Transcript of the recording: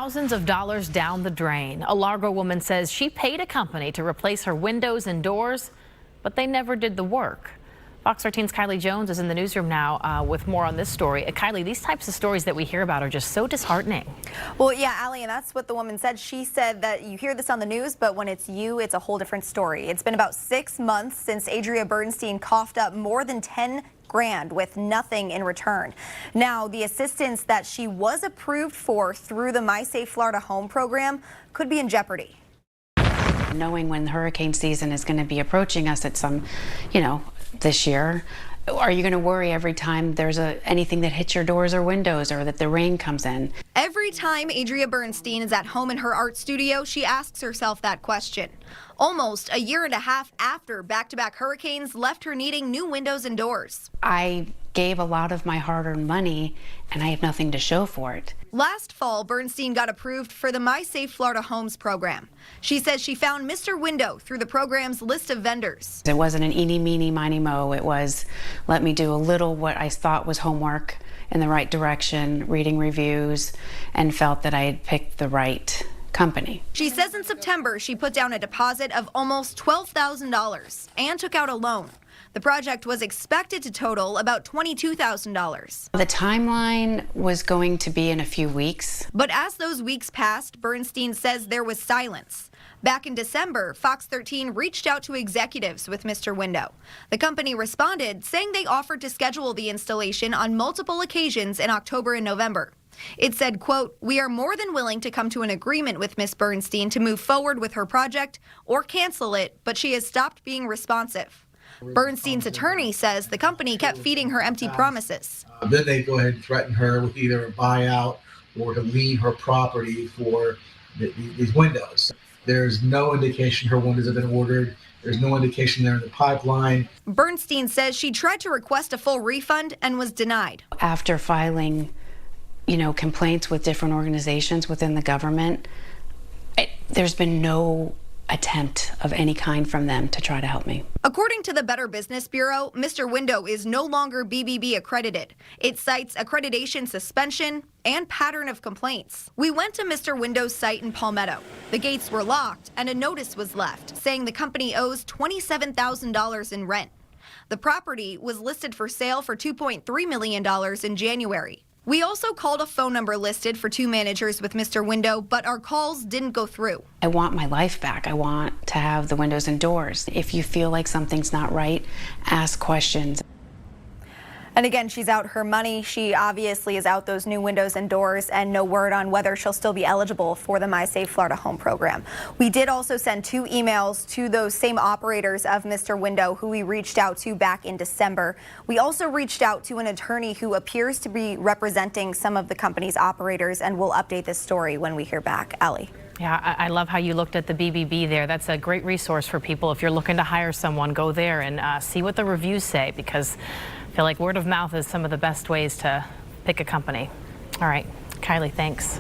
Thousands of dollars down the drain. A Largo woman says she paid a company to replace her windows and doors, but they never did the work. Fox 13's Kylie Jones is in the newsroom now with more on this story. Kylie, these types of stories that we hear about are just so disheartening. Well, yeah, Allie, and that's what the woman said. She said that you hear this on the news, but when it's you, it's a whole different story. It's been about 6 months since Adria Bernstein coughed up more than 10 grand with nothing in return. Now, the assistance that she was approved for through the My Safe Florida Home program could be in jeopardy. Knowing when hurricane season is going to be approaching us at some, this year, are you going to worry every time there's anything that hits your doors or windows or that the rain comes in? Every time Adria Bernstein is at home in her art studio, she asks herself that question. Almost a year and a half after back-to-back hurricanes left her needing new windows and doors. I gave a lot of my hard-earned money and I have nothing to show for it. Last fall, Bernstein got approved for the My Safe Florida Homes program. She says she found Mr. Window through the program's list of vendors. It wasn't an eeny, meeny, miny, mo. It was, let me do a little what I thought was homework in the right direction, reading reviews, and felt that I had picked the right company. She says in September she put down a deposit of almost $12,000 and took out a loan. The project was expected to total about $22,000. The timeline was going to be in a few weeks. But as those weeks passed, Bernstein says there was silence. Back in December, Fox 13 reached out to executives with Mr. Window. The company responded, saying they offered to schedule the installation on multiple occasions in October and November. It said, quote, "We are more than willing to come to an agreement with Miss Bernstein to move forward with her project or cancel it, but she has stopped being responsive." Bernstein's attorney says the company kept feeding her empty promises. Then they go ahead and threaten her with either a buyout or to lien her property for these windows. There's no indication her windows have been ordered. There's no indication they're in the pipeline. Bernstein says she tried to request a full refund and was denied. After filing, complaints with different organizations within the government, there's been no attempt of any kind from them to try to help me. According to the Better Business Bureau, Mr. Window is no longer BBB accredited. It cites accreditation suspension and pattern of complaints. We went to Mr. Window's site in Palmetto. The gates were locked and a notice was left saying the company owes $27,000 in rent. The property was listed for sale for $2.3 million in January. We also called a phone number listed for 2 managers with Mr. Window, but our calls didn't go through. I want my life back. I want to have the windows and doors. If you feel like something's not right, ask questions. And again, she's out her money. She obviously is out those new windows and doors, and no word on whether she'll still be eligible for the My Safe Florida Home program. We did also send 2 emails to those same operators of Mr. Window who we reached out to back in December. We also reached out to an attorney who appears to be representing some of the company's operators, and we'll update this story when we hear back. Allie. Yeah, I love how you looked at the BBB there. That's a great resource for people. If you're looking to hire someone, go there and see what the reviews say, because I feel like word of mouth is some of the best ways to pick a company. All right, Kylie, thanks.